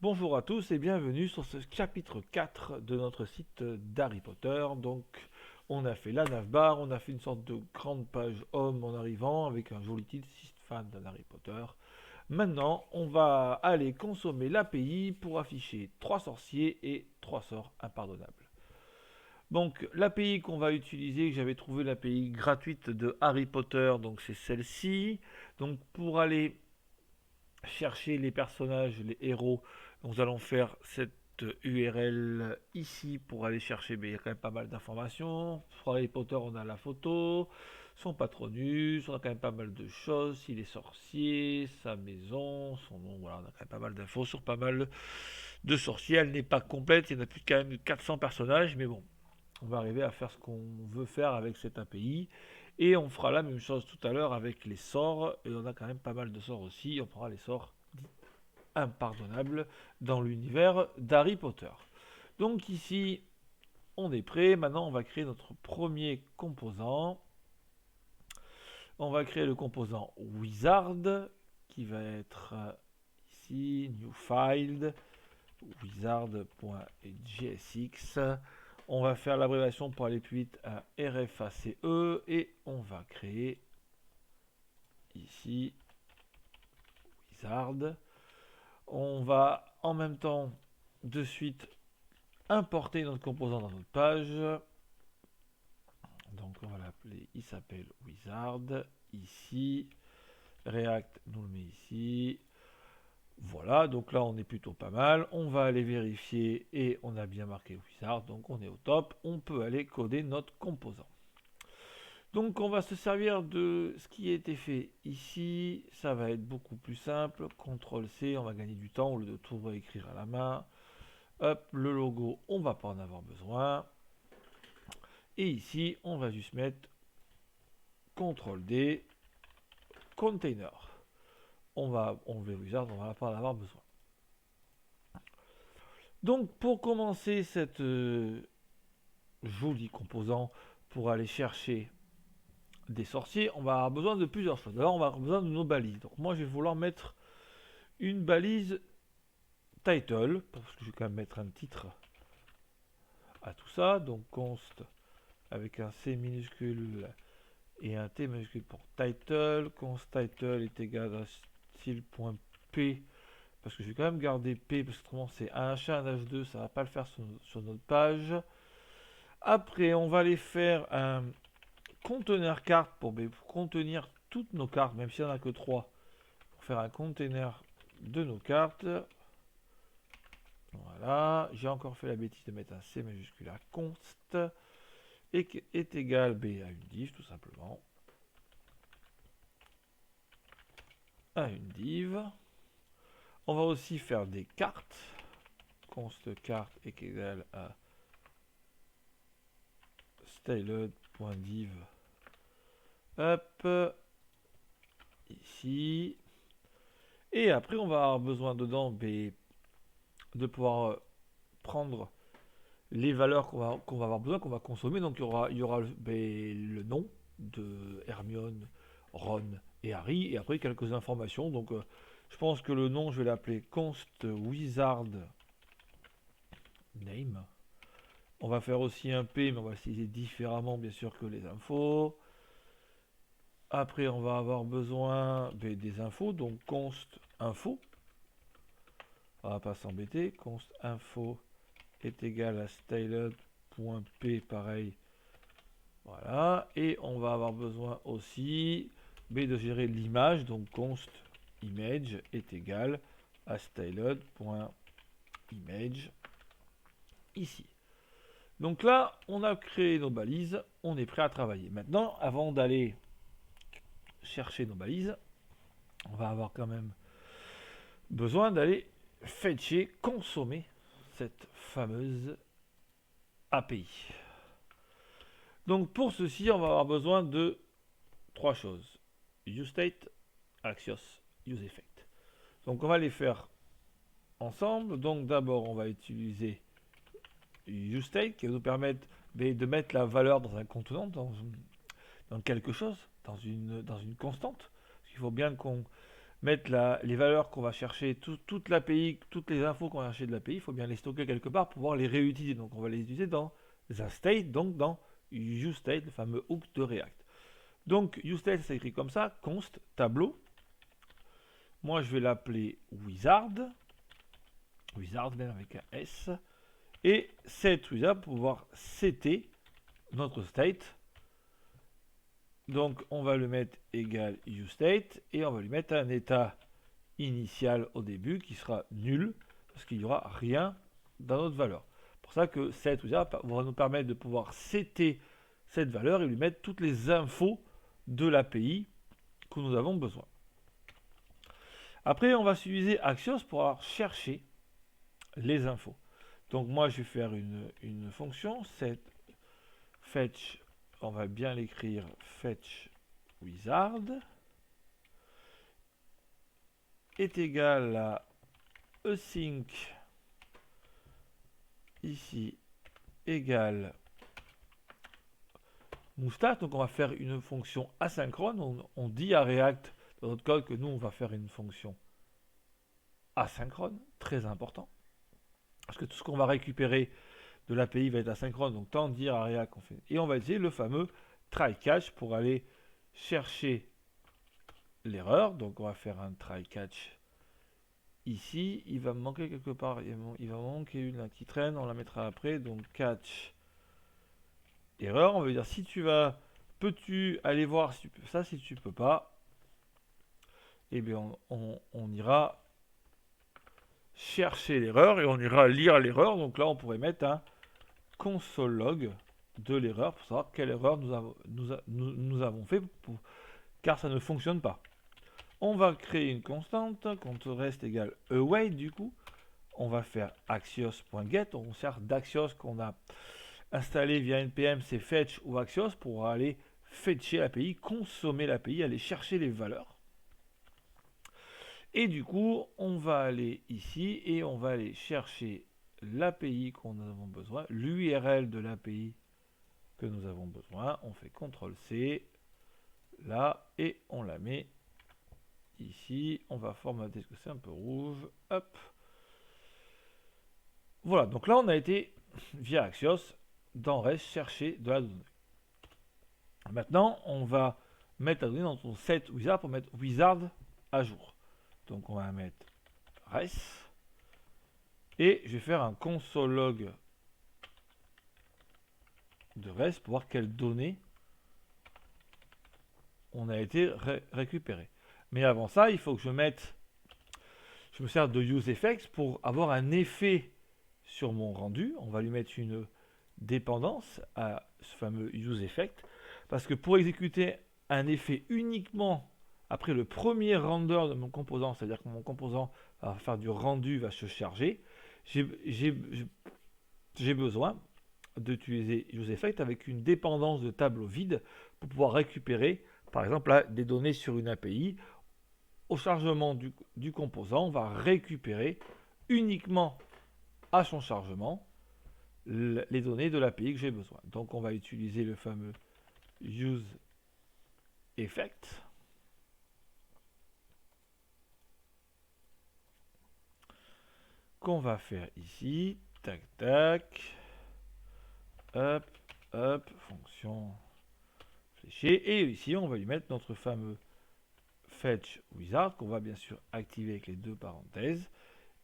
Bonjour à tous et bienvenue sur ce chapitre 4 de notre site d'Harry Potter. Donc, on a fait la navbar, on a fait une sorte de grande page homme en arrivant avec un joli titre 6 fans d'Harry Potter. Maintenant, on va aller consommer l'API pour afficher 3 sorciers et 3 sorts impardonnables. Donc, l'API qu'on va utiliser, j'avais trouvé l'API gratuite de Harry Potter, donc c'est celle-ci. Donc, pour aller chercher les personnages, les héros. Nous allons faire cette URL ici pour aller chercher, mais il y a quand même pas mal d'informations. Pour Harry Potter, on a la photo, son patronus, on a quand même pas mal de choses, s'il est sorcier, sa maison, son nom, voilà, on a quand même pas mal d'infos sur pas mal de sorciers. Elle n'est pas complète, il y en a plus de quand même 400 personnages, mais bon, on va arriver à faire ce qu'on veut faire avec cette API. Et on fera la même chose tout à l'heure avec les sorts. Et on a quand même pas mal de sorts aussi. On prendra les sorts impardonnables dans l'univers d'Harry Potter. Donc ici, on est prêt. Maintenant, on va créer notre premier composant. On va créer le composant Wizard qui va être ici, New File, wizard.jsx. On va faire l'abréviation pour aller plus vite à RFACE et on va créer ici Wizard. On va en même temps de suite importer notre composant dans notre page. Donc on va l'appeler, il s'appelle Wizard. Ici, React nous le met ici. Voilà, donc là on est plutôt pas mal. On va aller vérifier et on a bien marqué Wizard, donc on est au top. On peut aller coder notre composant. Donc on va se servir de ce qui a été fait ici. Ça va être beaucoup plus simple. CTRL-C, on va gagner du temps au lieu de tout réécrire à la main. Hop, le logo, on va pas en avoir besoin. Et ici, on va juste mettre CTRL-D, Container. On va enlever Wizard, on va pas en avoir besoin. Donc pour commencer cette joli composant pour aller chercher des sorciers, on va avoir besoin de plusieurs choses. D'abord, on va avoir besoin de nos balises. Donc moi, je vais vouloir mettre une balise title, parce que je vais quand même mettre un titre à tout ça. Donc const avec un C minuscule et un T minuscule pour title. Const title est égal à style.p, parce que je vais quand même garder P, parce que autrement c'est un H1, un H2, ça va pas le faire sur notre page. Après, on va aller faire un conteneur carte pour contenir toutes nos cartes, même s'il n'y en a que 3, pour faire un container de nos cartes. Voilà, j'ai encore fait la bêtise de mettre un C majuscule à const et est égal B à une div, tout simplement. À une div. On va aussi faire des cartes. Const carte est égal à styled.div. Hop, ici. Et après, on va avoir besoin dedans de pouvoir prendre les valeurs qu'on va avoir besoin, qu'on va consommer. Donc il y aura le nom de Hermione, Ron et Harry, et après quelques informations. Donc je pense que le nom, je vais l'appeler const wizard name. On va faire aussi un P, mais on va l'utiliser différemment bien sûr que les infos. Après, on va avoir besoin des infos, donc const info. On va pas s'embêter. Const info est égal à styled.p, pareil. Voilà. Et on va avoir besoin aussi de gérer l'image, donc const image est égal à styled.image ici. Donc là, on a créé nos balises, on est prêt à travailler. Maintenant, avant d'aller chercher nos balises, on va avoir quand même besoin d'aller fetcher, consommer cette fameuse API. Donc pour ceci, on va avoir besoin de 3 choses. UseState, Axios, UseEffect. Donc on va les faire ensemble. Donc d'abord, on va utiliser UseState qui va nous permettre de mettre la valeur dans un contenant, dans quelque chose, dans une constante. Il faut bien qu'on mettre les valeurs qu'on va chercher, toute l'API, toutes les infos qu'on va chercher de l'API, il faut bien les stocker quelque part pour pouvoir les réutiliser. Donc on va les utiliser dans the state, donc dans useState, le fameux hook de React. Donc useState, ça s'écrit comme ça, const tableau. Moi je vais l'appeler wizard même avec un S. Et set wizard pour pouvoir setter notre state. Donc on va le mettre égal useState et on va lui mettre un état initial au début qui sera nul parce qu'il n'y aura rien dans notre valeur. C'est pour ça que set wizard va nous permettre de pouvoir setter cette valeur et lui mettre toutes les infos de l'API que nous avons besoin. Après on va utiliser Axios pour avoir cherché les infos. Donc moi je vais faire une fonction set fetch, on va bien l'écrire fetch wizard est égal à async ici égale moustache. Donc on va faire une fonction asynchrone. On dit à React dans notre code que nous on va faire une fonction asynchrone, très important. Parce que tout ce qu'on va récupérer de l'API va être asynchrone, donc tant dire à React qu'on fait. Et on va utiliser le fameux try catch pour aller chercher l'erreur. Donc on va faire un try catch ici. Il va me manquer quelque part, il va manquer une là qui traîne, on la mettra après. Donc catch erreur, on veut dire si tu vas, peux-tu aller voir si tu peux ça, si tu peux pas, et bien on ira chercher l'erreur et on ira lire l'erreur. Donc là on pourrait mettre un console log de l'erreur pour savoir quelle erreur nous avons fait car ça ne fonctionne pas. On va créer une constante, quand reste égale await du coup. On va faire axios.get, on sert d'Axios qu'on a installé via npm, c'est fetch ou Axios pour aller fetcher l'API, consommer l'API, aller chercher les valeurs. Et du coup, on va aller ici et on va aller chercher l'API qu'on avons besoin, l'URL de l'API que nous avons besoin. On fait CTRL-C là et on la met ici. On va formater ce que c'est un peu rouge. Hop. Voilà, donc là on a été via Axios dans REST chercher de la donnée. Maintenant, on va mettre la donnée dans ton set wizard pour mettre wizard à jour. Donc on va mettre res et je vais faire un console log de res pour voir quelles données on a été récupéré. Mais avant ça, il faut que je me sers de useEffects pour avoir un effet sur mon rendu. On va lui mettre une dépendance à ce fameux useEffect parce que pour exécuter un effet uniquement après le premier render de mon composant, c'est-à-dire que mon composant va faire du rendu, va se charger, j'ai besoin d'utiliser useEffect avec une dépendance de tableau vide pour pouvoir récupérer, par exemple, là, des données sur une API. Au chargement du composant, on va récupérer uniquement à son chargement les données de l'API que j'ai besoin. Donc on va utiliser le fameux useEffect. Qu'on va faire ici, tac tac, hop, hop, fonction fléchée, et ici on va lui mettre notre fameux fetch wizard qu'on va bien sûr activer avec les deux parenthèses,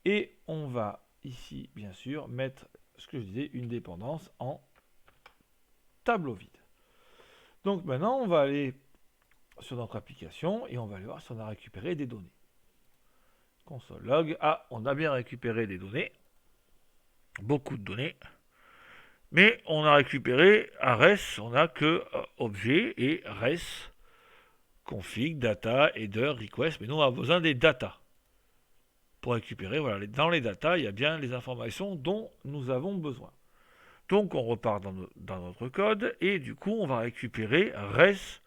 et on va ici bien sûr mettre ce que je disais, une dépendance en tableau vide. Donc maintenant on va aller sur notre application et on va aller voir si on a récupéré des données. Console log, ah, on a bien récupéré des données, beaucoup de données, mais on a récupéré à res, on n'a que objet et res, config, data, header, request, mais nous on a besoin des data. Pour récupérer, voilà, dans les data, il y a bien les informations dont nous avons besoin. Donc on repart dans notre code et du coup on va récupérer res.data.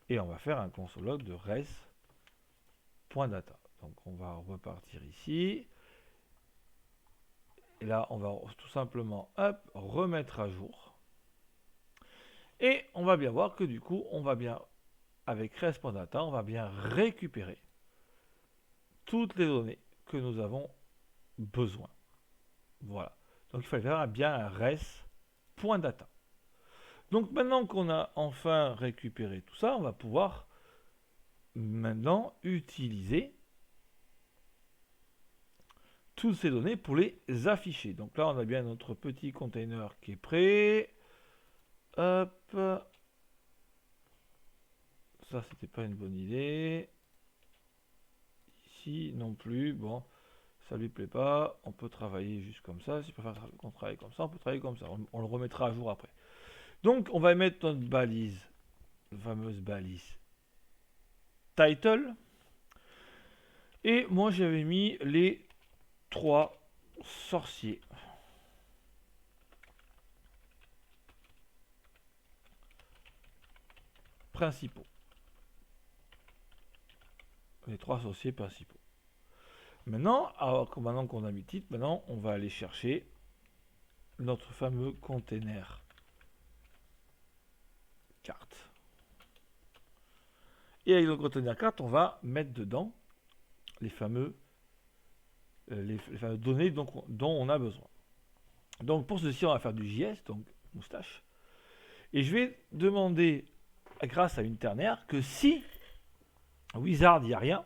Et on va faire un console log de res.data. Donc on va repartir ici. Et là on va tout simplement remettre à jour. Et on va bien voir que du coup on va bien avec Response.Data, on va bien récupérer toutes les données que nous avons besoin. Voilà. Donc il fallait faire bien un res.data. Donc maintenant qu'on a enfin récupéré tout ça, on va pouvoir maintenant utiliser toutes ces données pour les afficher. Donc là, on a bien notre petit container qui est prêt. Hop. Ça, c'était pas une bonne idée. Ici non plus. Bon, ça lui plaît pas. On peut travailler juste comme ça. S'il préfère qu'on travaille comme ça, on peut travailler comme ça. On le remettra à jour après. Donc, on va mettre notre balise, la fameuse balise title. Et moi, j'avais mis les 3 sorciers. Principaux. Les 3 sorciers principaux. Maintenant, maintenant qu'on a mis titre, maintenant, on va aller chercher notre fameux container carte. Et avec le container carte, on va mettre dedans les fameuses données dont on a besoin. Donc pour ceci, on va faire du JS, donc moustache. Et je vais demander, grâce à une ternaire, que si Wizard, il n'y a rien,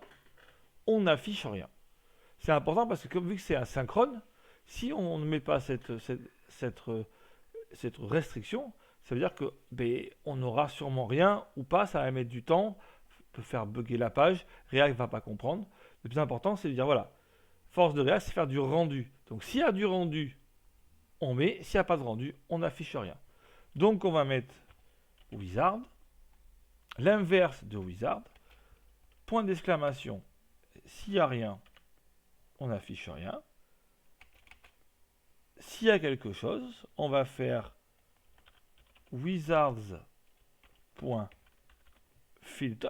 on n'affiche rien. C'est important parce que comme vu que c'est asynchrone, si on ne met pas cette restriction, ça veut dire que on n'aura sûrement rien ou pas, ça va mettre du temps, peut faire bugger la page, React ne va pas comprendre. Le plus important, c'est de dire voilà, force de React, c'est faire du rendu. Donc s'il y a du rendu, on met, s'il n'y a pas de rendu, on n'affiche rien. Donc on va mettre Wizard, l'inverse de Wizard, point d'exclamation, s'il n'y a rien, on n'affiche rien. S'il y a quelque chose, on va faire wizards.filter.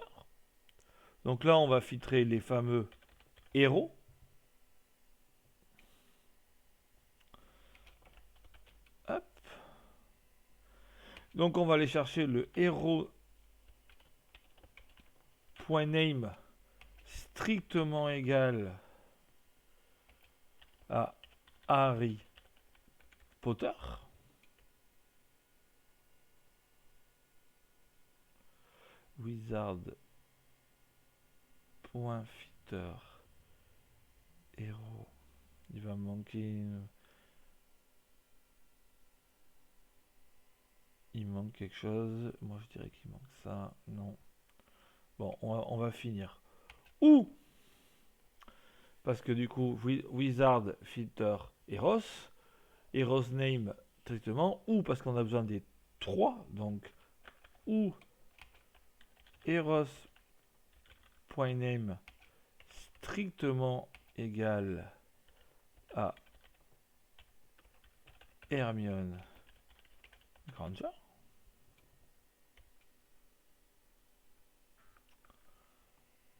Donc là, on va filtrer les fameux héros. Hop. Donc on va aller chercher le héros.name strictement égal à Harry Potter. Wizard.filter héros. Il va me manquer il manque quelque chose. Moi je dirais qu'il manque ça. Non. Bon, on va finir. Ou parce que du coup, Wizard filter Eros, Eros name strictement, ou parce qu'on a besoin des 3, donc ou Eros.name strictement égal à Hermione Granger.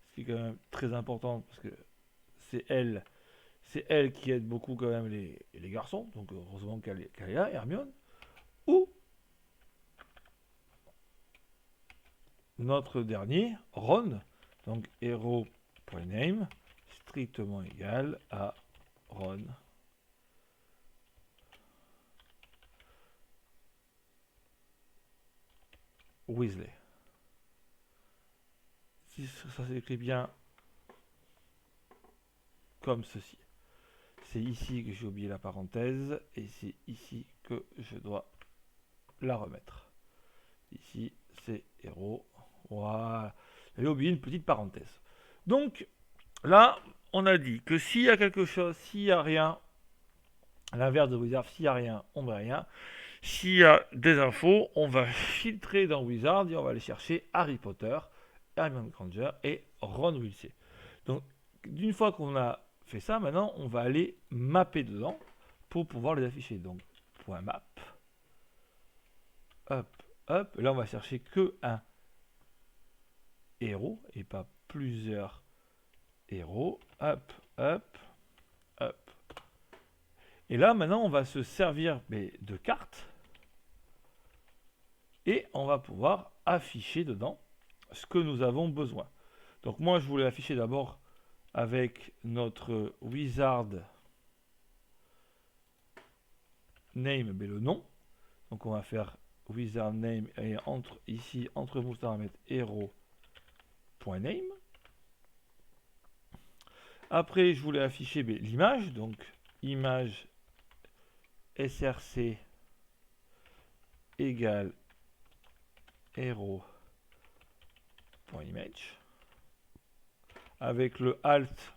Ce qui est quand même très important parce que c'est elle qui aide beaucoup quand même les garçons, donc heureusement qu'elle est là, Hermione, ou notre dernier, Ron, donc hero.name strictement égal à Ron Weasley. Si ça s'écrit bien comme ceci. C'est ici que j'ai oublié la parenthèse et c'est ici que je dois la remettre. Ici, c'est héros. Voilà. J'avais oublié une petite parenthèse. Donc, là, on a dit que s'il y a quelque chose, s'il n'y a rien, à l'inverse de Wizard, s'il n'y a rien, on ne met rien. S'il y a des infos, on va filtrer dans Wizard et on va aller chercher Harry Potter, Hermione Granger et Ron Weasley. Donc, d'une fois qu'on a fait ça, maintenant, on va aller mapper dedans pour pouvoir les afficher. Donc, .map. Hop, hop. Là, on va chercher que un héros et pas plusieurs héros. Hop, hop, hop. Et là, maintenant, on va se servir de cartes et on va pouvoir afficher dedans ce que nous avons besoin. Donc moi, je voulais afficher d'abord avec notre wizard name, mais le nom. Donc on va faire wizard name et ici, entre moutons, on va mettre hero.name. Après, je voulais afficher l'image, donc image src égale hero.image. Avec le alt,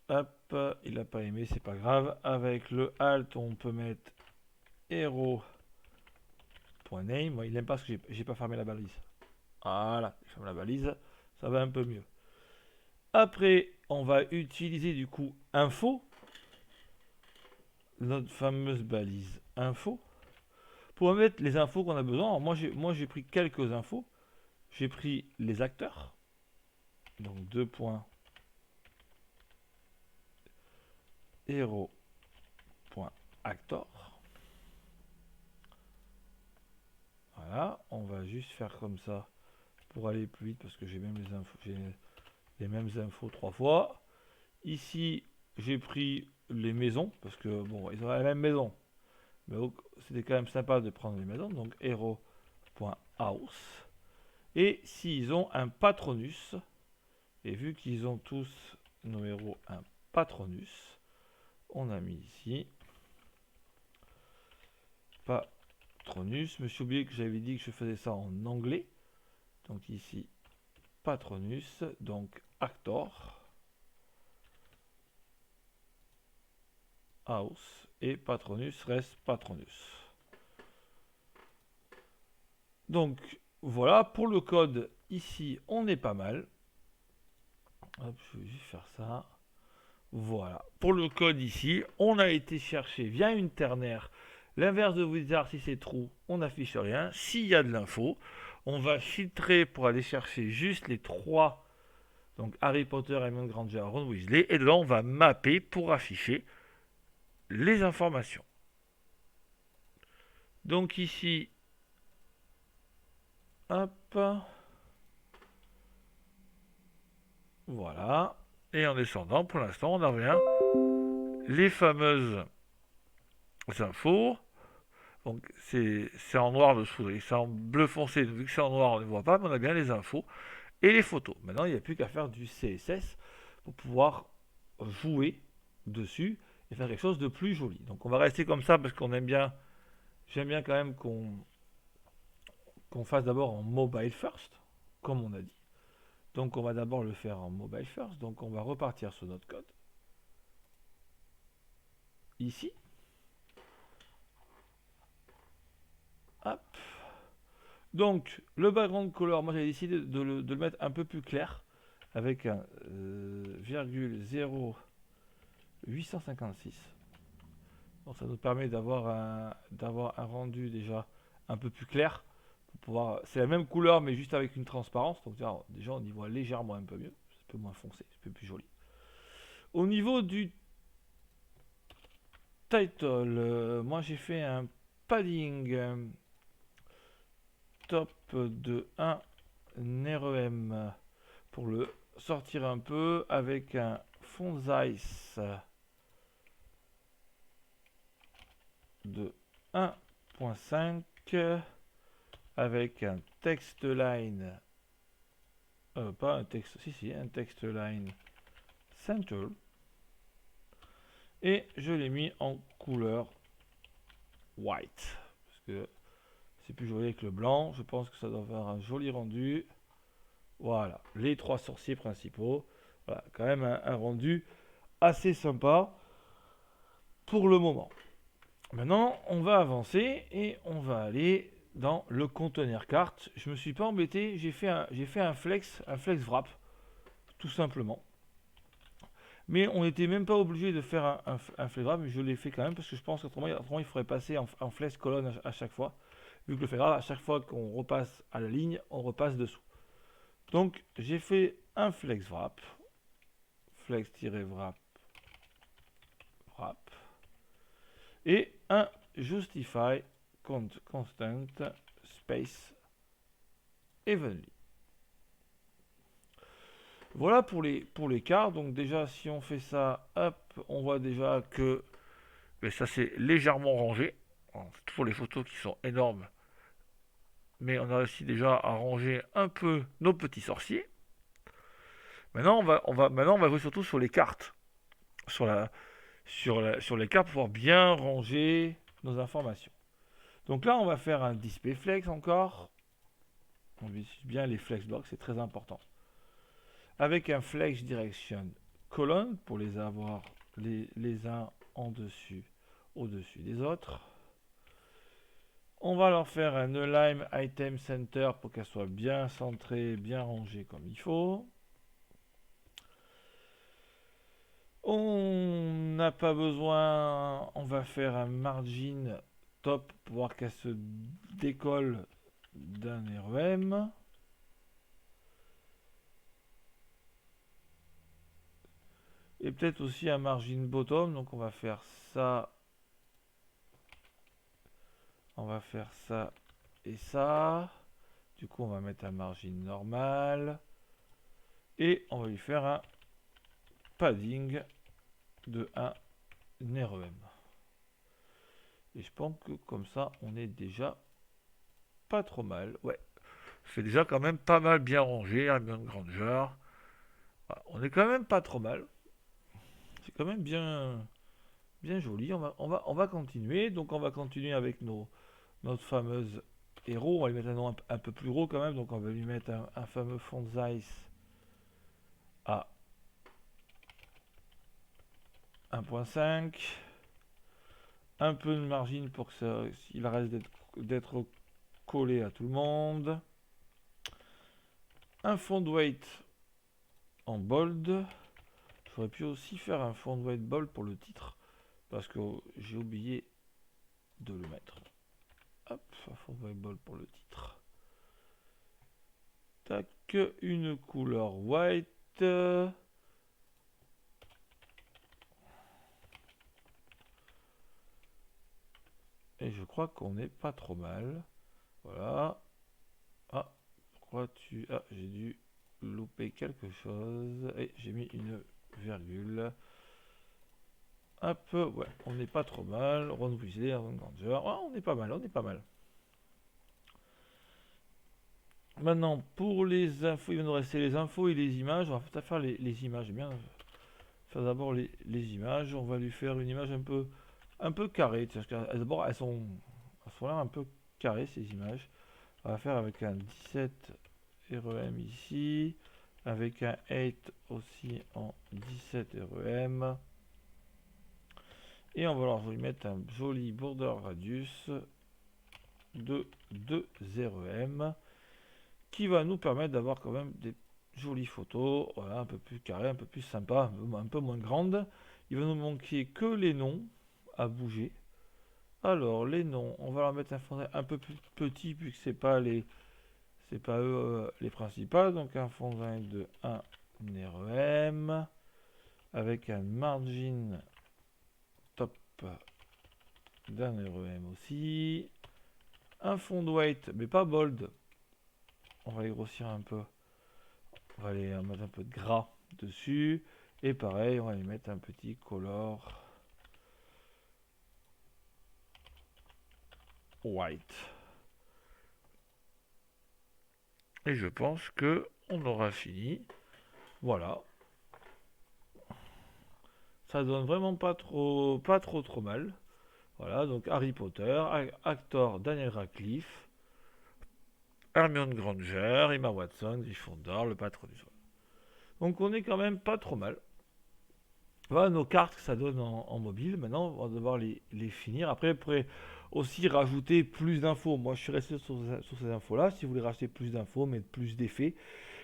hop, il n'a pas aimé, c'est pas grave. Avec le alt, on peut mettre hero.name. Moi, il n'aime pas parce que j'ai pas fermé la balise. Voilà, je ferme la balise, ça va un peu mieux. Après, on va utiliser du coup info, notre fameuse balise info, pour mettre les infos qu'on a besoin. Alors moi j'ai pris quelques infos. J'ai pris les acteurs, donc 2 points hero.actor. Voilà, on va juste faire comme ça pour aller plus vite parce que j'ai même les infos, j'ai les mêmes infos 3 fois. Ici, j'ai pris les maisons parce que bon, ils ont la même maison, mais c'était quand même sympa de prendre les maisons. Donc hero.house. Et s'ils ont un patronus, et vu qu'ils ont tous nos héros un patronus, on a mis ici patronus. Je me suis oublié que j'avais dit que je faisais ça en anglais. Donc ici patronus, donc actor, house, et patronus reste patronus. Donc voilà, pour le code ici on est pas mal. Hop, je vais juste faire ça. Voilà, pour le code ici on a été chercher via une ternaire. L'inverse de wizard, si c'est true, on n'affiche rien. S'il y a de l'info, on va filtrer pour aller chercher juste les 3, donc Harry Potter, Hermione Granger, Ron Weasley, et là on va mapper pour afficher les informations. Donc ici, hop, voilà, et en descendant, pour l'instant on n'a rien. Les fameuses infos, donc c'est en noir dessous, et c'est en bleu foncé, vu que c'est en noir on ne voit pas, mais on a bien les infos et les photos. Maintenant il n'y a plus qu'à faire du CSS pour pouvoir jouer dessus et faire quelque chose de plus joli. Donc on va rester comme ça parce qu'on aime bien, j'aime bien quand même qu'on fasse d'abord en mobile first, comme on a dit. Donc on va d'abord le faire en mobile first, donc on va repartir sur notre code. Ici. Hop. Donc le background color, moi j'ai décidé de le mettre un peu plus clair avec un virgule 0,856. Donc ça nous permet d'avoir un rendu déjà un peu plus clair. Pour pouvoir, c'est la même couleur mais juste avec une transparence. Donc déjà on y voit légèrement un peu mieux. C'est un peu moins foncé, c'est un peu plus joli. Au niveau du title, moi j'ai fait un padding top de 1 REM pour le sortir un peu avec un font size de 1.5 avec un text line pas un texte, si un text line center, et je l'ai mis en couleur white parce que c'est plus joli avec le blanc. Je pense que ça doit faire un joli rendu. Voilà, les 3 sorciers principaux. Voilà, quand même un rendu assez sympa pour le moment. Maintenant, on va avancer et on va aller dans le conteneur carte. Je me suis pas embêté, j'ai fait un flex wrap, tout simplement. Mais on n'était même pas obligé de faire un flex wrap, mais je l'ai fait quand même parce que je pense qu'autrement il faudrait passer en flex colonne à chaque fois. Vu que le flex wrap, à chaque fois qu'on repasse à la ligne, on repasse dessous. Donc j'ai fait un flex wrap, flex-wrap, et un justify constant space evenly. Voilà pour les cartes. Donc déjà, si on fait ça, hop, on voit déjà que ça c'est légèrement rangé. C'est toujours les photos qui sont énormes, mais on a réussi déjà à ranger un peu nos petits sorciers. Maintenant, maintenant, on va jouer surtout sur les cartes, sur les cartes pour pouvoir bien ranger nos informations. Donc là, on va faire un display flex encore. On visualise bien les flex blocks, c'est très important. Avec un flex direction colonne pour les avoir les uns en dessus, au-dessus des autres. On va leur faire un align item center pour qu'elle soit bien centrée, bien rangée comme il faut. On n'a pas besoin, on va faire un margin top pour voir qu'elle se décolle d'un REM. Et peut-être aussi un margin bottom, donc on va faire ça. On va faire ça et ça. Du coup, on va mettre un margin normal. Et on va lui faire un padding de 1 REM. Et je pense que comme ça, on est déjà pas trop mal. Ouais, c'est déjà quand même pas mal bien rangé, un bien Granger. Voilà, on est quand même pas trop mal. C'est quand même bien joli. On va continuer. Donc on va continuer avec notre fameuse héros. On va lui mettre un nom un peu plus gros quand même. Donc on va lui mettre un fameux font size à 1.5. Un peu de margin pour que il reste d'être collé à tout le monde. Un font weight en bold. J'aurais pu aussi faire un font weight bold pour le titre. Parce que j'ai oublié de le mettre. Hop, un font weight bold pour le titre. Tac, une couleur white. Et je crois qu'on n'est pas trop mal. Voilà. Ah, pourquoi tu... Ah, j'ai dû louper quelque chose. Et j'ai mis une virgule. Un peu, ouais, on n'est pas trop mal. Ron Weasley, Ron Granger. Ah, on est pas mal, on est pas mal. Maintenant, pour les infos, il va nous rester les infos et les images. On va peut-être faire les images. J'aime bien faire d'abord les images. On va lui faire une image un peu carrée. D'abord, elles sont là un peu carrées, ces images. On va faire avec un 17 REM ici. Avec un 8 aussi en 17 REM. Et on va leur lui mettre un joli border radius de 2 REM. Qui va nous permettre d'avoir quand même des jolies photos, voilà, un peu plus carrées, un peu plus sympa, un peu moins grandes. Il va nous manquer que les noms à bouger. Alors les noms, on va leur mettre un fond un peu plus petit puisque c'est pas eux les principaux. Donc un fond de 1 REM avec un margin top d'un REM aussi. Un fond weight mais pas bold. On va les grossir un peu. On va aller mettre un peu de gras dessus. Et pareil, on va y mettre un petit color white. Et je pense que on aura fini. Voilà. Ça donne vraiment pas trop mal. Voilà, donc Harry Potter, acteur Daniel Radcliffe, Hermione Granger, Emma Watson, Gryffondor, le patron du soir. Donc on est quand même pas trop mal. Voilà nos cartes que ça donne en mobile. Maintenant, on va devoir les finir. Après, vous pourrez aussi rajouter plus d'infos. Moi, je suis resté sur ces infos-là. Si vous voulez rajouter plus d'infos, mettre plus d'effets,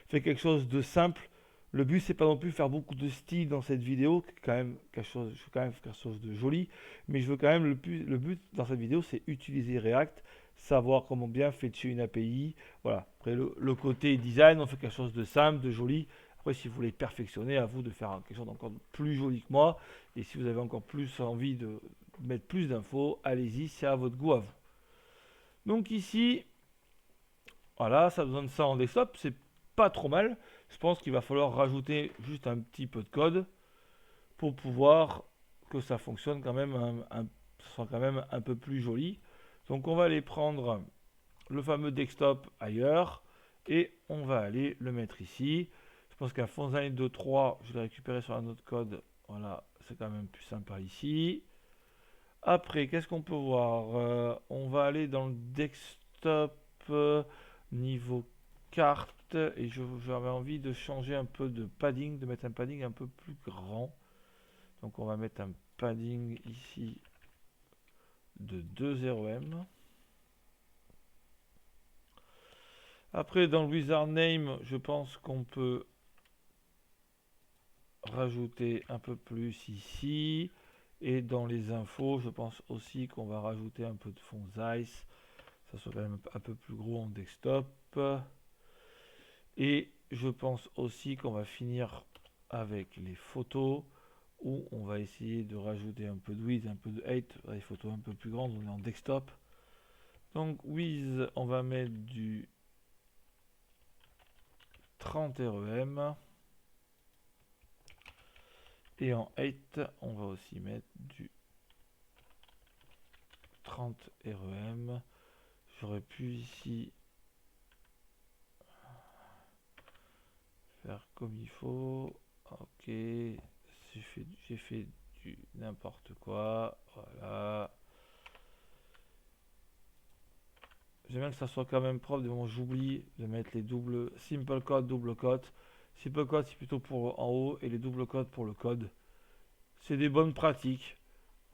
faites quelque chose de simple. Le but, c'est pas non plus faire beaucoup de style dans cette vidéo. Quand même je veux quand même faire quelque chose de joli. Mais je veux quand même, le but dans cette vidéo, c'est utiliser React, savoir comment bien fetcher une API. Voilà. Après, le côté design, on fait quelque chose de simple, de joli. Après, si vous voulez perfectionner, à vous de faire quelque chose d'encore plus joli que moi. Et si vous avez encore plus envie mettre plus d'infos, allez-y, c'est à votre goût à vous. Donc ici, voilà, ça donne ça en desktop, c'est pas trop mal. Je pense qu'il va falloir rajouter juste un petit peu de code pour pouvoir que ça fonctionne quand même, soit quand même un peu plus joli. Donc on va aller prendre le fameux desktop ailleurs et on va aller le mettre ici. Je pense qu'un Fontaine 2.3, je l'ai récupéré sur un autre code. Voilà, c'est quand même plus sympa ici. Après, qu'est-ce qu'on peut voir? On va aller dans le desktop niveau carte et j'avais envie de changer un peu de padding, de mettre un padding un peu plus grand. Donc on va mettre un padding ici de 2 0M. Après, dans le wizard name, je pense qu'on peut rajouter un peu plus ici. Et dans les infos, je pense aussi qu'on va rajouter un peu de fond Zeiss. Ça soit quand même un peu plus gros en desktop. Et je pense aussi qu'on va finir avec les photos où on va essayer de rajouter un peu de width, un peu de height. Les photos un peu plus grandes, on est en desktop. Donc width, on va mettre du 30 REM. Et en height, on va aussi mettre du 30 REM. J'aurais pu ici faire comme il faut. Ok, j'ai fait du n'importe quoi. Voilà. J'aime bien que ça soit quand même propre. Du moment où j'oublie de mettre les doubles simple code, double code. Simple code, c'est plutôt pour en haut et les double codes pour le code. C'est des bonnes pratiques.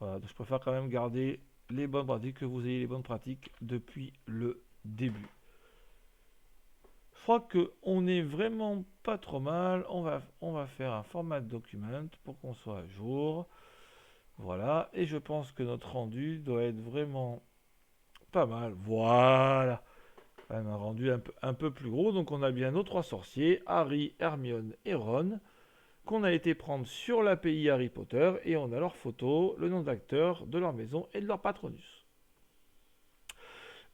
Voilà, donc je préfère quand même garder les bonnes pratiques, que vous ayez les bonnes pratiques depuis le début. Je crois qu'on est vraiment pas trop mal. On va faire un format document pour qu'on soit à jour. Voilà, et je pense que notre rendu doit être vraiment pas mal. Voilà, un rendu un peu plus gros. Donc on a bien nos 3 sorciers, Harry, Hermione et Ron, qu'on a été prendre sur l'API Harry Potter, et on a leurs photos, le nom d'acteur, de leur maison et de leur patronus.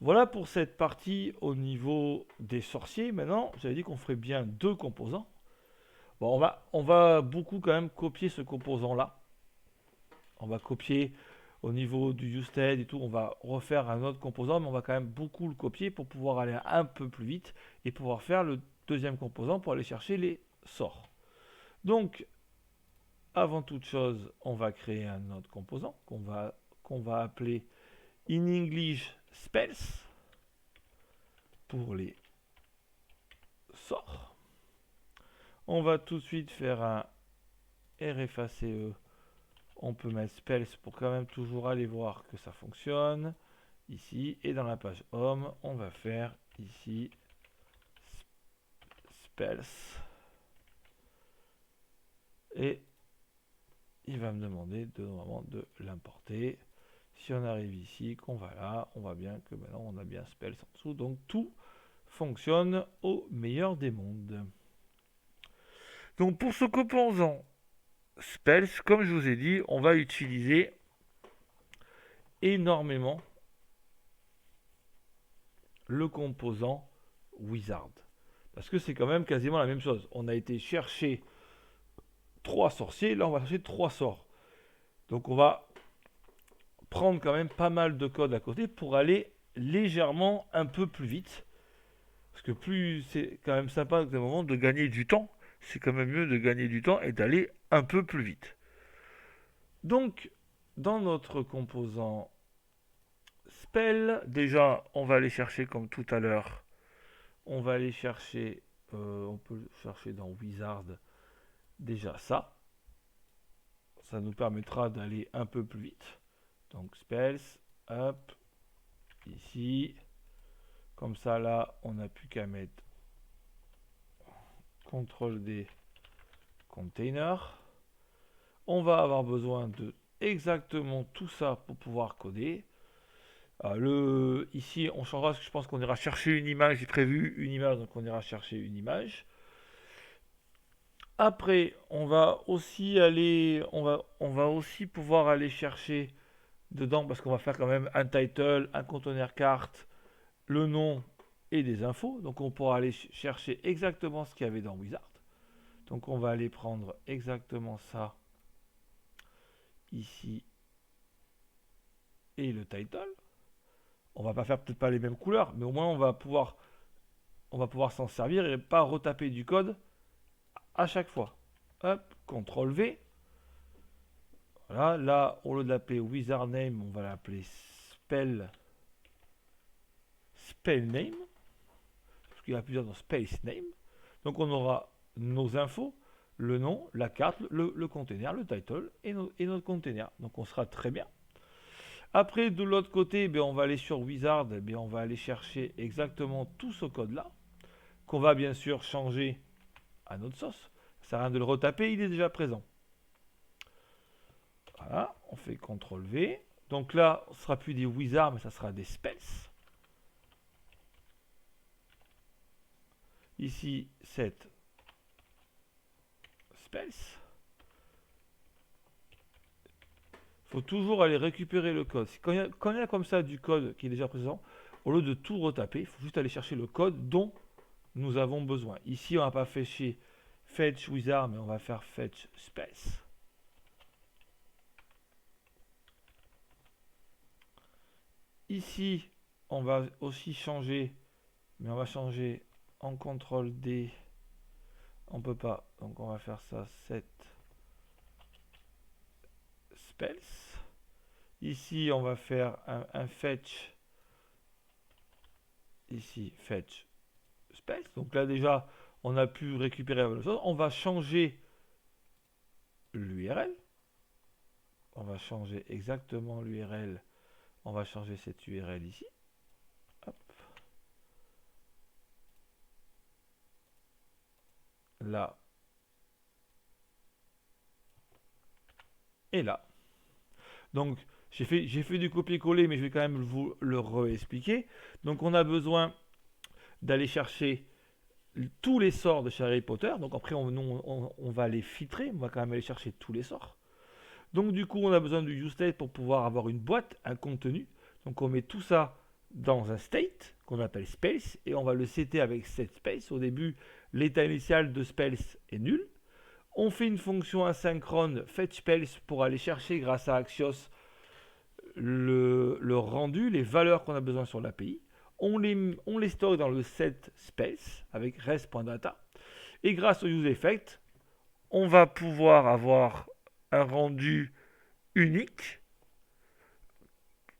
Voilà pour cette partie au niveau des sorciers. Maintenant, j'avais dit qu'on ferait bien 2 composants. Bon, on va beaucoup quand même copier ce composant-là. On va copier au niveau du usted et tout. On va refaire un autre composant, mais on va quand même beaucoup le copier pour pouvoir aller un peu plus vite et pouvoir faire le deuxième composant pour aller chercher les sorts. Donc, avant toute chose, on va créer un autre composant qu'on va appeler in English spells pour les sorts. On va tout de suite faire un RFACE. On peut mettre spells pour quand même toujours aller voir que ça fonctionne. Ici, et dans la page home, on va faire ici spells. Et il va me demander normalement de l'importer. Si on arrive ici, qu'on va là, on voit bien que maintenant on a bien spells en dessous. Donc tout fonctionne au meilleur des mondes. Donc pour ce composant spells, comme je vous ai dit, on va utiliser énormément le composant wizard. Parce que c'est quand même quasiment la même chose. On a été chercher 3 sorciers, là on va chercher 3 sorts. Donc on va prendre quand même pas mal de code à côté pour aller légèrement un peu plus vite. Parce que plus c'est quand même sympa d'un moment de gagner du temps, c'est quand même mieux de gagner du temps et d'aller un peu plus vite. Donc, dans notre composant spell, déjà, on va aller chercher comme tout à l'heure. On va aller chercher, on peut chercher dans Wizard déjà ça. Ça nous permettra d'aller un peu plus vite. Donc spells, hop, ici. Comme ça, là, on n'a plus qu'à mettre CTRL D container. On va avoir besoin de exactement tout ça pour pouvoir coder. Ici, on changera parce que je pense qu'on ira chercher une image. J'ai prévu une image, donc on ira chercher une image. Après, on va aussi pouvoir aller chercher dedans parce qu'on va faire quand même un title, un conteneur carte, le nom et des infos. Donc on pourra aller chercher exactement ce qu'il y avait dans Wizard. Donc on va aller prendre exactement ça ici et le title. On va pas faire peut-être pas les mêmes couleurs, mais au moins on va pouvoir s'en servir et pas retaper du code à chaque fois. Hop, CTRL V. Voilà, là, au lieu de l'appeler wizard name, on va l'appeler spell name, parce qu'il y a plusieurs dans space name. Donc on aura nos infos, le nom, la carte, le container, le title et notre container. Donc on sera très bien. Après, de l'autre côté, on va aller sur Wizard, on va aller chercher exactement tout ce code-là, qu'on va bien sûr changer à notre sauce. Ça sert à rien de le retaper, il est déjà présent. Voilà, on fait CTRL V. Donc là, ce ne sera plus des wizards, mais ça sera des spells. Ici, set spells. Il faut toujours aller récupérer le code. Quand il y a comme ça du code qui est déjà présent, au lieu de tout retaper, il faut juste aller chercher le code dont nous avons besoin. Ici, on ne va pas fetch wizard, mais on va faire fetch spells. Ici, on va aussi changer, mais on va changer en CTRL D. On peut pas, donc on va faire ça, set spells. Ici, on va faire un fetch. Ici, fetch spells. Donc là, déjà, on a pu récupérer la chose. On va changer l'URL. On va changer exactement l'URL. On va changer cette URL ici. Hop. Là. Et là. Donc, j'ai fait du copier-coller, mais je vais quand même vous le réexpliquer. Donc, on a besoin d'aller chercher tous les sorts de chez Harry Potter. Donc, après, on va les filtrer. On va quand même aller chercher tous les sorts. Donc, du coup, on a besoin du useState pour pouvoir avoir une boîte, un contenu. Donc, on met tout ça dans un state qu'on appelle space et on va le setter avec set space. Au début, l'état initial de space est nul. On fait une fonction asynchrone fetch space pour aller chercher grâce à Axios le rendu, les valeurs qu'on a besoin sur l'API. On les stocke dans le set space avec rest.data. Et grâce au useEffect, on va pouvoir avoir un rendu unique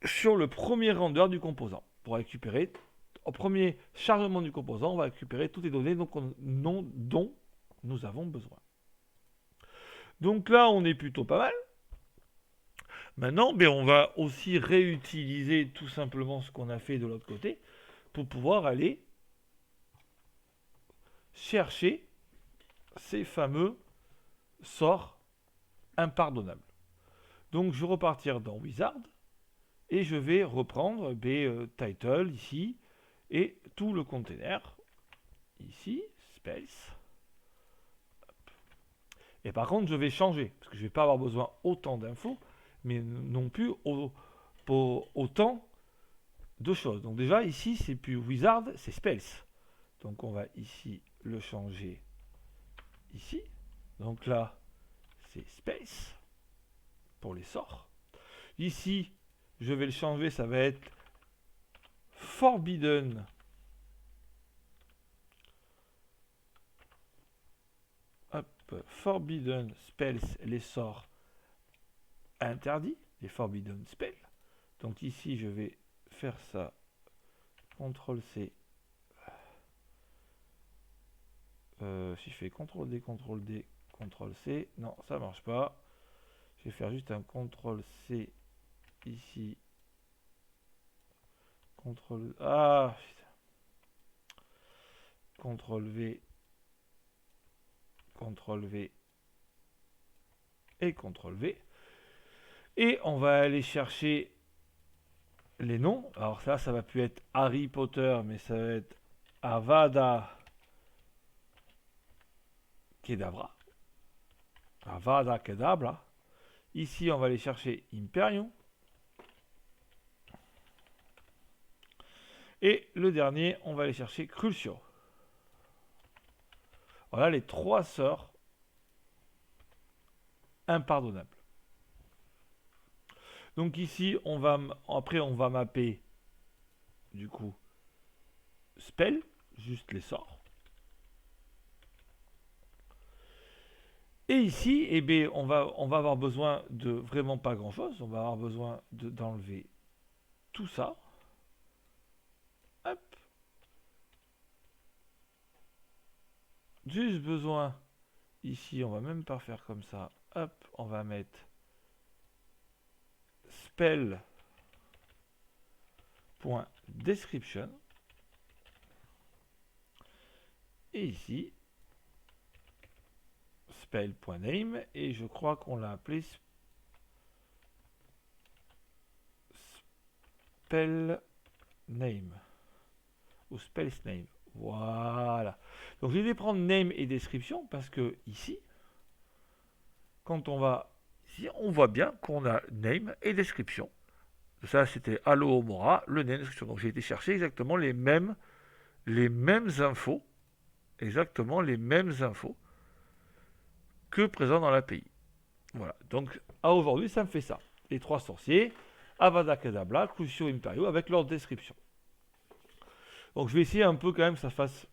sur le premier render du composant. Pour récupérer, au premier chargement du composant, on va récupérer toutes les données dont nous avons besoin. Donc là, on est plutôt pas mal. Maintenant, on va aussi réutiliser tout simplement ce qu'on a fait de l'autre côté pour pouvoir aller chercher ces fameux sorts impardonnables. Donc, je vais repartir dans Wizard et je vais reprendre title ici et tout le container ici, space. Et par contre, je vais changer parce que je ne vais pas avoir besoin autant d'infos, mais non plus autant de choses. Donc déjà, ici, c'est plus wizard, c'est spells. Donc on va ici le changer ici. Donc là, c'est space pour les sorts. Ici, je vais le changer, ça va être forbidden. Hop, forbidden spells, les sorts interdits, les forbidden spells. Donc ici, je vais faire ça, CTRL-C. Si je fais CTRL-D, CTRL-D, CTRL-C, non, ça marche pas. Je vais faire juste un CTRL-C ici. CTRL... Ah, putain. CTRL-V. CTRL-V. Et CTRL-V. Et on va aller chercher les noms. Alors ça va plus être Harry Potter, mais ça va être Avada Kedavra. Avada Kedavra. Ici, on va aller chercher Imperium. Et le dernier, on va aller chercher Crucio. Voilà les 3 sœurs impardonnables. Donc ici, après on va mapper du coup spell, juste les sorts. Et ici, eh bien, on va avoir besoin de vraiment pas grand chose. On va avoir besoin d'enlever tout ça. Hop. Juste besoin, ici, on va même pas faire comme ça. Hop, on va mettre spell.description. Et ici, spell.name. Et je crois qu'on l'a appelé spell name. Ou spell's name. Voilà. Donc je vais prendre name et description parce que ici, quand on va ici, on voit bien qu'on a name et description. Ça, c'était Allo Homora, le name et description. Donc j'ai été chercher exactement les mêmes infos, exactement les mêmes infos que présent dans l'API. Voilà. Donc à aujourd'hui, ça me fait ça. Les 3 sorciers, Avada Kedavra, Crucio Imperio avec leur description. Donc je vais essayer un peu quand même que ça fasse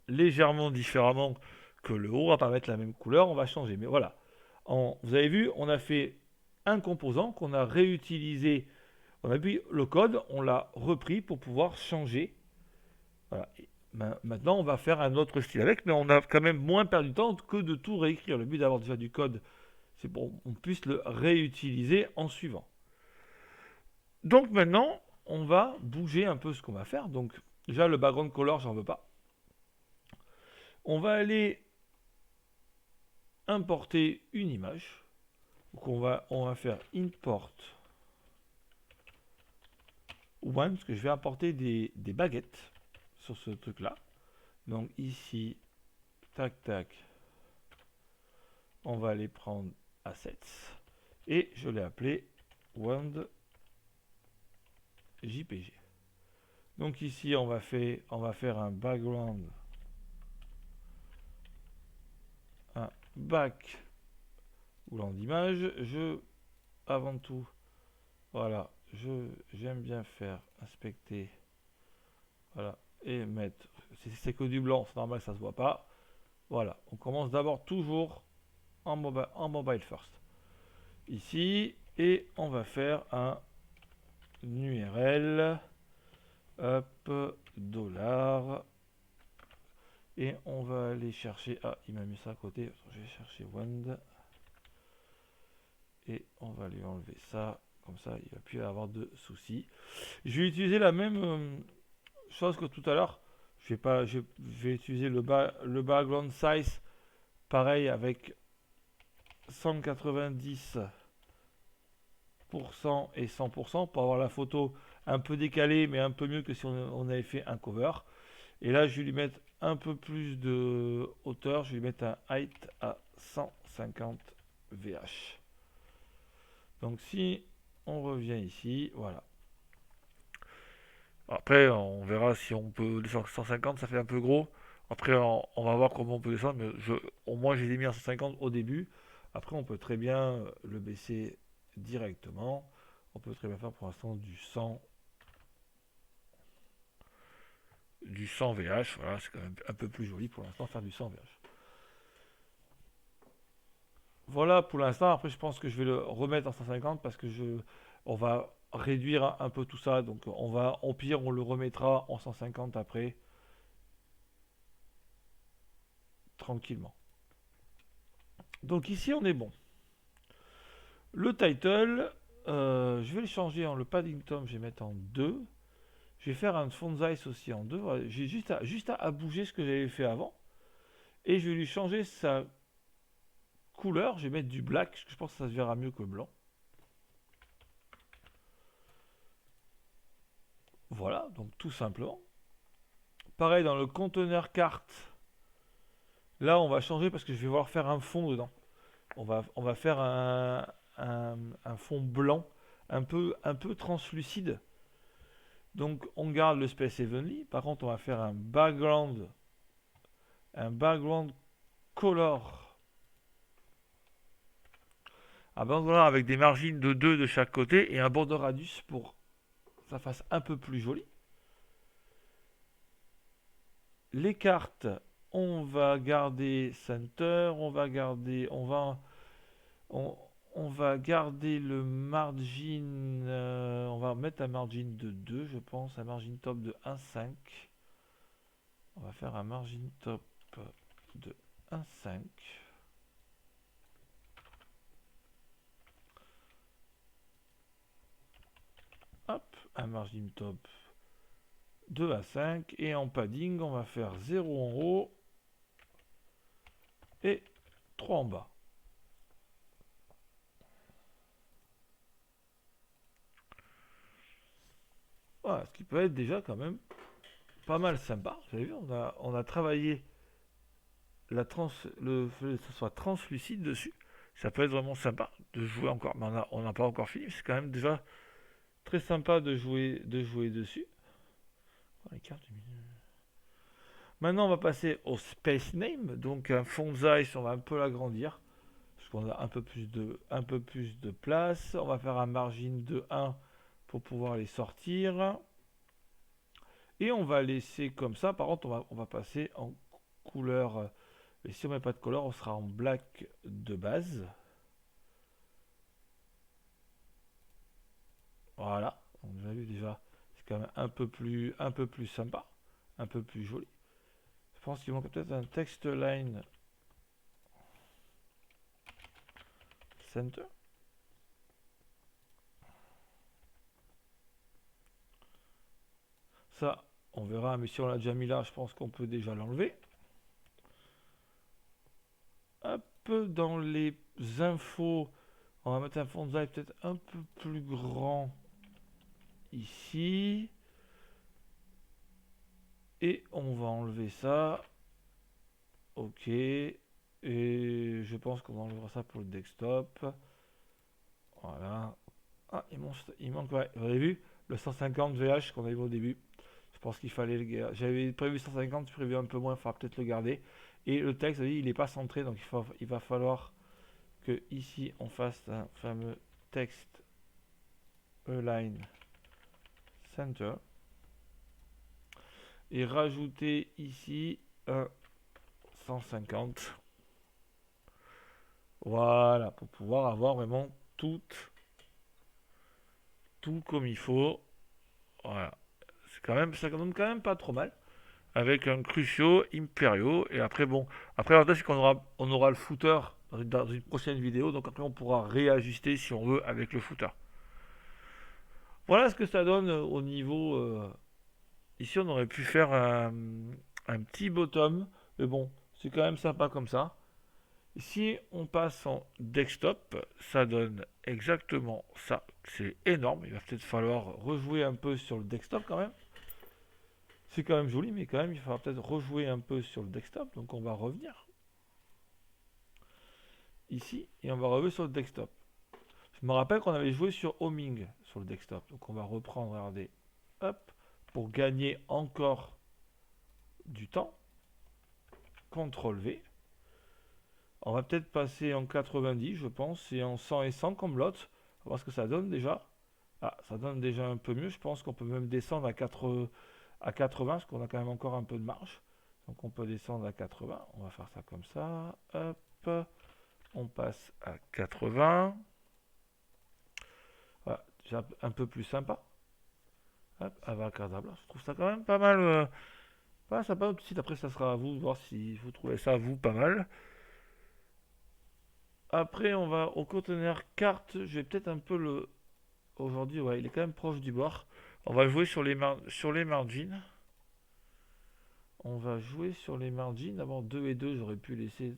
légèrement différemment que le haut. On va pas mettre la même couleur, on va changer. Mais voilà. Vous avez vu, on a fait un composant qu'on a réutilisé. On a pris le code, on l'a repris pour pouvoir changer. Voilà. Et maintenant, on va faire un autre style avec, mais on a quand même moins perdu de temps que de tout réécrire. Le but d'avoir déjà du code, c'est pour qu'on puisse le réutiliser en suivant. Donc maintenant, on va bouger un peu ce qu'on va faire. Donc déjà, le background color, j'en veux pas. On va aller importer une image. Donc on va faire import one, parce que je vais importer des baguettes sur ce truc là. Donc ici, tac tac, on va aller prendre assets et je l'ai appelé wand jpg. Donc ici on va faire un background, un background d'image. Avant tout, voilà, j'aime bien faire inspecter, voilà, et mettre, si c'est que du blanc, c'est normal, ça se voit pas. Voilà, on commence d'abord toujours en mobile first. Ici, et on va faire un URL, up, dollar, et on va aller chercher, ah, il m'a mis ça à côté, je vais chercher wand, et on va lui enlever ça, comme ça il ne va plus avoir de soucis. Je vais utiliser la même chose que tout à l'heure. Je vais utiliser le background size, pareil avec 190% et 100% pour avoir la photo un peu décalée, mais un peu mieux que si on avait fait un cover. Et là, je vais lui mettre un peu plus de hauteur. Je vais lui mettre un height à 150 VH. Donc si on revient ici, voilà. Après, on verra si on peut descendre 150, ça fait un peu gros. Après, on va voir comment on peut descendre, mais au moins, je les ai mis à 150 au début. Après, on peut très bien le baisser directement. On peut très bien faire pour l'instant du 100 VH. Voilà, c'est quand même un peu plus joli pour l'instant, faire du 100 VH. Voilà pour l'instant. Après, je pense que je vais le remettre en 150 parce que on va réduire un peu tout ça. Donc, au pire, on le remettra en 150 après, tranquillement. Donc ici, on est bon. Le title, je vais le changer en le Paddington, je vais mettre en 2. Je vais faire un font size aussi en 2. Voilà, j'ai juste à bouger ce que j'avais fait avant. Et je vais lui changer sa couleur. Je vais mettre du black, parce que je pense que ça se verra mieux que blanc. Voilà, donc tout simplement. Pareil dans le conteneur carte. Là, on va changer parce que je vais vouloir faire un fond dedans. On va faire un fond blanc, un peu translucide. Donc on garde le space evenly. Par contre, on va faire un background color. Un background color avec des margines de 2 de chaque côté et un border radius pour que ça fasse un peu plus joli. Les cartes, on va garder center, on va garder le margin, on va mettre un margin de 2, je pense, un margin top de 1,5. On va faire un margin top de 1,5. Hop, un margin top de 1,5. Et en padding, on va faire 0 en haut et 3 en bas. Voilà, ce qui peut être déjà quand même pas mal sympa. Vous avez vu, on a travaillé le fait que ce soit translucide dessus. Ça peut être vraiment sympa de jouer encore. Mais on n'a pas encore fini. C'est quand même déjà très sympa de jouer dessus. Les cartes du milieu. Maintenant, on va passer au space name. Donc un font size, on va un peu l'agrandir. Parce qu'on a un peu plus de place. On va faire un margin de 1 pour pouvoir les sortir. Et on va laisser comme ça. Par contre, on va passer en couleur. Et si on met pas de couleur, on sera en black de base. Voilà. Donc, vous avez vu déjà, c'est quand même un peu plus sympa, un peu plus joli. Je pense qu'il manque peut-être un text line center. Ça, on verra, mais si on l'a déjà mis là, je pense qu'on peut déjà l'enlever. Hop, dans les infos, on va mettre un font size peut-être un peu plus grand ici. Et on va enlever ça. Ok. Et je pense qu'on enlèvera ça pour le desktop. Voilà. Ah, il manque, ouais, vous avez vu le 150 VH qu'on avait au début. Je pense qu'il fallait le garder. J'avais prévu 150, j'ai prévu un peu moins, il faudra peut-être le garder. Et le texte, vous voyez, il n'est pas centré, donc il va falloir que ici on fasse un fameux texte align center. Et rajouter ici un 150. Voilà, pour pouvoir avoir vraiment tout comme il faut. Voilà. Ça donne quand même pas trop mal. Avec un Crucio, Imperio, et après, bon. Après, l'avantage, c'est on aura le footer dans une prochaine vidéo, donc après, on pourra réajuster si on veut avec le footer. Voilà ce que ça donne au niveau. Ici, on aurait pu faire un petit bottom, mais bon, c'est quand même sympa comme ça. Si on passe en desktop, ça donne exactement ça. C'est énorme. Il va peut-être falloir rejouer un peu sur le desktop quand même. C'est quand même joli, mais quand même, il faudra peut-être rejouer un peu sur le desktop. Donc on va revenir ici et on va revenir sur le desktop. Je me rappelle qu'on avait joué sur Homing sur le desktop. Donc on va reprendre, regardez, hop, pour gagner encore du temps. CTRL V. On va peut-être passer en 90, je pense, et en 100 et 100 comme l'autre. On va voir ce que ça donne déjà. Ah, ça donne déjà un peu mieux. Je pense qu'on peut même descendre à 80, parce qu'on a quand même encore un peu de marge. Donc on peut descendre à 80. On va faire ça comme ça. Hop. On passe à 80. Voilà, déjà un peu plus sympa. Hop, abracadabra. Je trouve ça quand même pas mal. Pas sympa. Après, ça sera à vous de voir si vous trouvez ça, vous, pas mal. Après, on va au conteneur carte. Je vais peut-être un peu le. Aujourd'hui, ouais, il est quand même proche du bord. On va jouer sur les margins. On va jouer sur les margins. D'abord 2 et 2, j'aurais pu laisser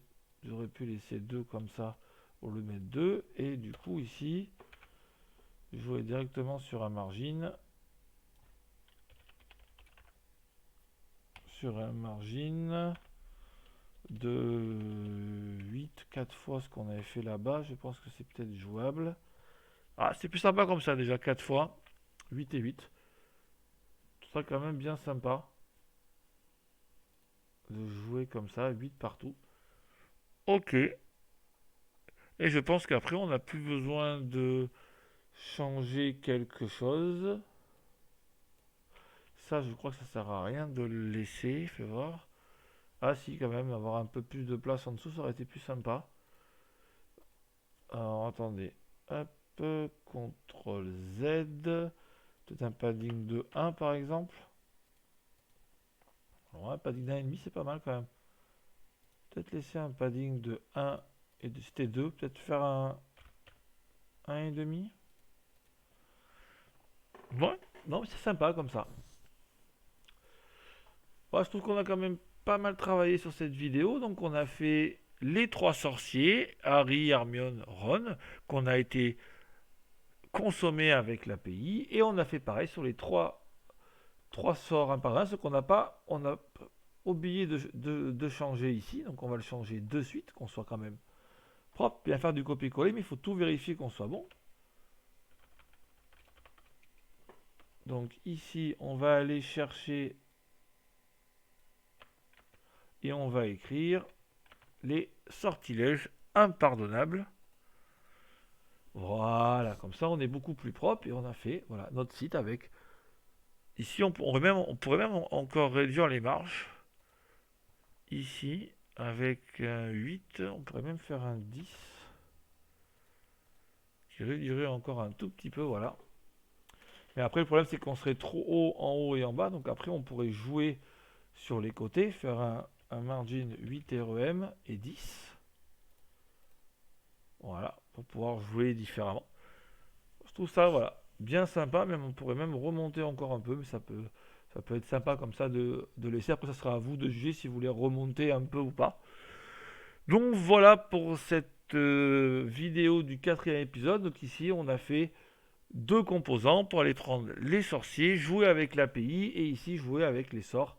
2 comme ça au lieu de mettre 2. Et du coup, ici, jouer directement sur un margin. Sur un margin de 8, 4 fois ce qu'on avait fait là-bas. Je pense que c'est peut-être jouable. Ah, c'est plus sympa comme ça déjà, 4 fois. 8 et 8. ça quand même bien sympa de jouer comme ça, 8 partout. Ok. Et je pense qu'après, on n'a plus besoin de changer quelque chose. Ça, je crois que ça sert à rien de le laisser. Fais voir. Ah si, quand même, avoir un peu plus de place en dessous, ça aurait été plus sympa. Alors, attendez. Hop, CTRL Z. Peut-être un padding de 1 par exemple. Alors, un padding d'1,5, c'est pas mal quand même. Peut-être laisser un padding de 1 et c'était 2. Peut-être faire un 1,5. Ouais, non, mais c'est sympa comme ça. Ouais, je trouve qu'on a quand même pas mal travaillé sur cette vidéo. Donc, on a fait les trois sorciers, Harry, Hermione, Ron, qu'on a été consommés avec l'API. Et on a fait pareil sur les trois sorts un par un. Ce qu'on n'a pas, on a oublié de changer ici. Donc, on va le changer de suite, qu'on soit quand même propre. Bien faire du copier-coller, mais il faut tout vérifier qu'on soit bon. Donc, ici, on va aller chercher et on va écrire les sortilèges impardonnables. Voilà, comme ça on est beaucoup plus propre et on a fait voilà, notre site avec... Ici on pourrait même encore réduire les marges. Ici, avec un 8, on pourrait même faire un 10. Qui réduirait encore un tout petit peu, voilà. Mais après le problème c'est qu'on serait trop haut et en bas. Donc après on pourrait jouer sur les côtés, faire un margin 8 REM et 10. Voilà, pour pouvoir jouer différemment. Je trouve ça, voilà, bien sympa. Même, on pourrait même remonter encore un peu, mais ça peut être sympa comme ça de laisser. Après, ça sera à vous de juger si vous voulez remonter un peu ou pas. Donc voilà pour cette vidéo du quatrième épisode. Donc ici, on a fait deux composants pour aller prendre les sorciers, jouer avec l'API et ici jouer avec les sorts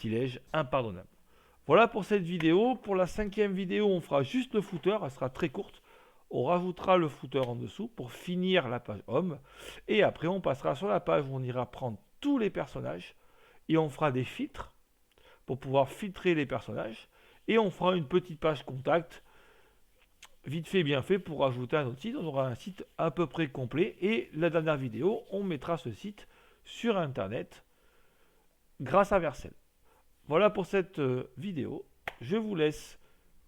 sortilèges impardonnables. Voilà pour cette vidéo. Pour la cinquième vidéo, on fera juste le footer. Elle sera très courte. On rajoutera le footer en dessous pour finir la page homme. Et après, on passera sur la page où on ira prendre tous les personnages. Et on fera des filtres pour pouvoir filtrer les personnages. Et on fera une petite page contact, vite fait, bien fait, pour rajouter un autre site. On aura un site à peu près complet. Et la dernière vidéo, on mettra ce site sur Internet grâce à Vercel. Voilà pour cette vidéo. Je vous laisse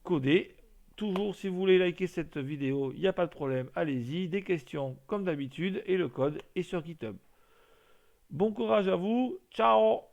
coder. Toujours, si vous voulez liker cette vidéo, il n'y a pas de problème. Allez-y. Des questions, comme d'habitude. Et le code est sur GitHub. Bon courage à vous. Ciao!